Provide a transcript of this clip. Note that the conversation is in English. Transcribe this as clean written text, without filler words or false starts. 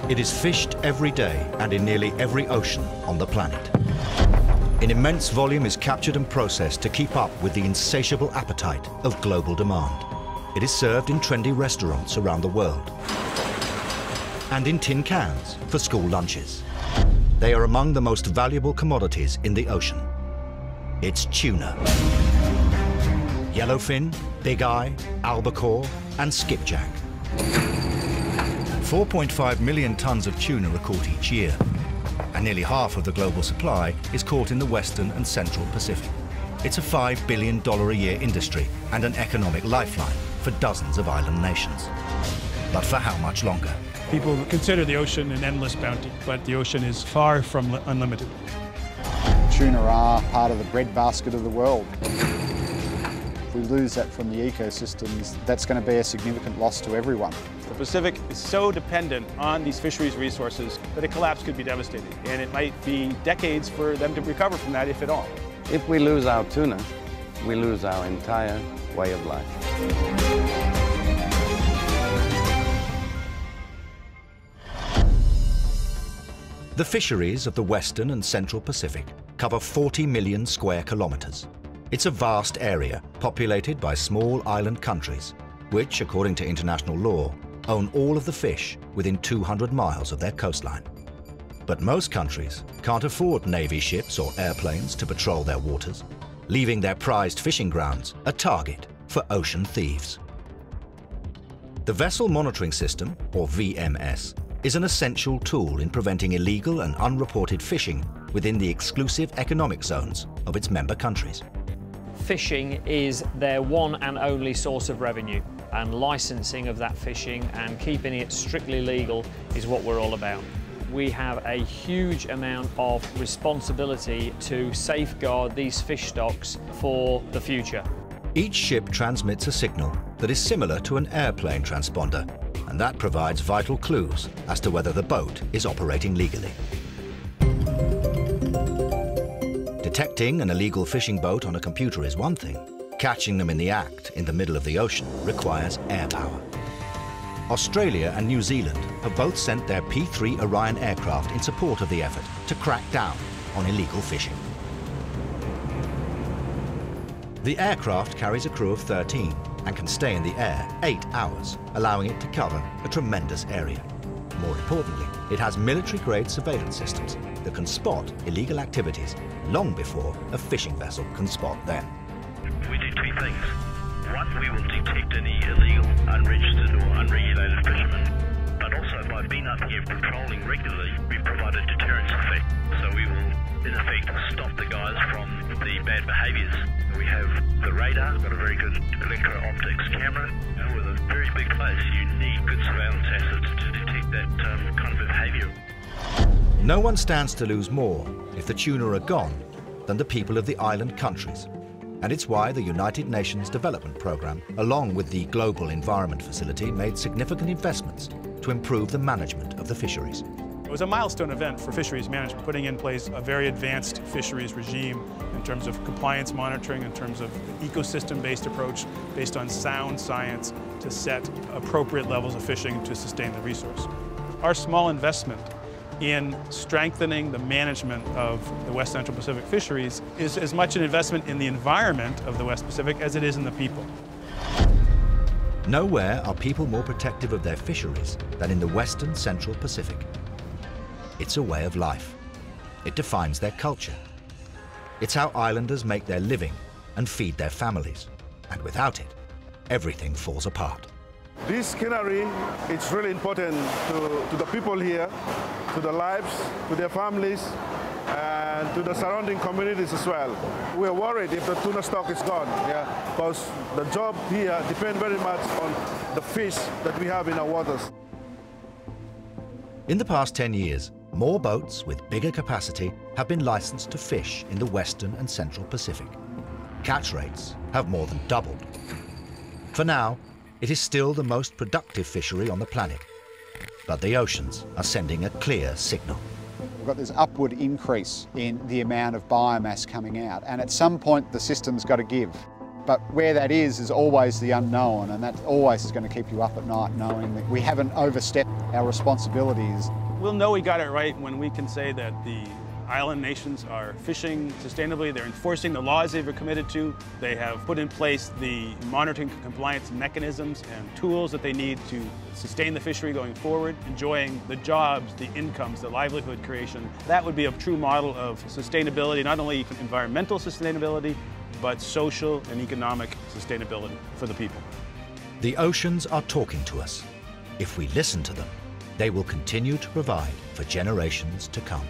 It is fished every day and in nearly every ocean on the planet. An immense volume is captured and processed to keep up with the insatiable appetite of global demand. It is served in trendy restaurants around the world and in tin cans for school lunches. They are among the most valuable commodities in the ocean. It's tuna, yellowfin, big eye, albacore and skipjack. 4.5 million tons of tuna are caught each year, and nearly half of the global supply is caught in the Western and Central Pacific. It's a $5 billion a year industry and an economic lifeline for dozens of island nations. But for how much longer? People consider the ocean an endless bounty, but the ocean is far from unlimited. Tuna are part of the breadbasket of the world. If we lose that from the ecosystems, that's going to be a significant loss to everyone. The Pacific is so dependent on these fisheries resources that a collapse could be devastating, and it might be decades for them to recover from that, if at all. If we lose our tuna, we lose our entire way of life. The fisheries of the Western and Central Pacific cover 40 million square kilometres. It's a vast area populated by small island countries, which, according to international law, own all of the fish within 200 miles of their coastline. But most countries can't afford Navy ships or airplanes to patrol their waters, leaving their prized fishing grounds a target for ocean thieves. The Vessel Monitoring System, or VMS, is an essential tool in preventing illegal and unreported fishing within the exclusive economic zones of its member countries. Fishing is their one and only source of revenue, and licensing of that fishing and keeping it strictly legal is what we're all about. We have a huge amount of responsibility to safeguard these fish stocks for the future. Each ship transmits a signal that is similar to an airplane transponder, and that provides vital clues as to whether the boat is operating legally. Detecting an illegal fishing boat on a computer is one thing. Catching them in the act in the middle of the ocean requires air power. Australia and New Zealand have both sent their P-3 Orion aircraft in support of the effort to crack down on illegal fishing. The aircraft carries a crew of 13 and can stay in the air 8 hours, allowing it to cover a tremendous area. More importantly, it has military-grade surveillance systems that can spot illegal activities long before a fishing vessel can spot them. We do two things. One, we will detect any illegal, unregistered or unregulated fishermen, but also by being up here patrolling regularly, we provide a deterrence effect. So we will, in effect, stop the guys from the bad behaviours. We have the radar, we've got a very good electro-optics camera. With a very big place, you need good surveillance assets to detect that kind of behaviour. No one stands to lose more if the tuna are gone than the people of the island countries. And it's why the United Nations Development Programme, along with the Global Environment Facility, made significant investments to improve the management of the fisheries. It was a milestone event for fisheries management, putting in place a very advanced fisheries regime in terms of compliance monitoring, in terms of ecosystem-based approach based on sound science to set appropriate levels of fishing to sustain the resource. Our small investment in strengthening the management of the West Central Pacific fisheries is as much an investment in the environment of the West Pacific as it is in the people. Nowhere are people more protective of their fisheries than in the Western Central Pacific. It's a way of life. It defines their culture. It's how islanders make their living and feed their families. And without it, everything falls apart. This cannery, it's really important to the people here, to their lives, to their families, and to the surrounding communities as well. We're worried if the tuna stock is gone, because the job here depends very much on the fish that we have in our waters. In the past 10 years, more boats with bigger capacity have been licensed to fish in the Western and Central Pacific. Catch rates have more than doubled. For now, it is still the most productive fishery on the planet, but the oceans are sending a clear signal. We've got this upward increase in the amount of biomass coming out, and at some point the system's got to give. But where that is always the unknown, and that always is going to keep you up at night knowing that we haven't overstepped our responsibilities. We'll know we got it right when we can say that the island nations are fishing sustainably, they're enforcing the laws they've committed to, they have put in place the monitoring compliance mechanisms and tools that they need to sustain the fishery going forward, enjoying the jobs, the incomes, the livelihood creation. That would be a true model of sustainability, not only environmental sustainability, but social and economic sustainability for the people. The oceans are talking to us. If we listen to them, they will continue to provide for generations to come.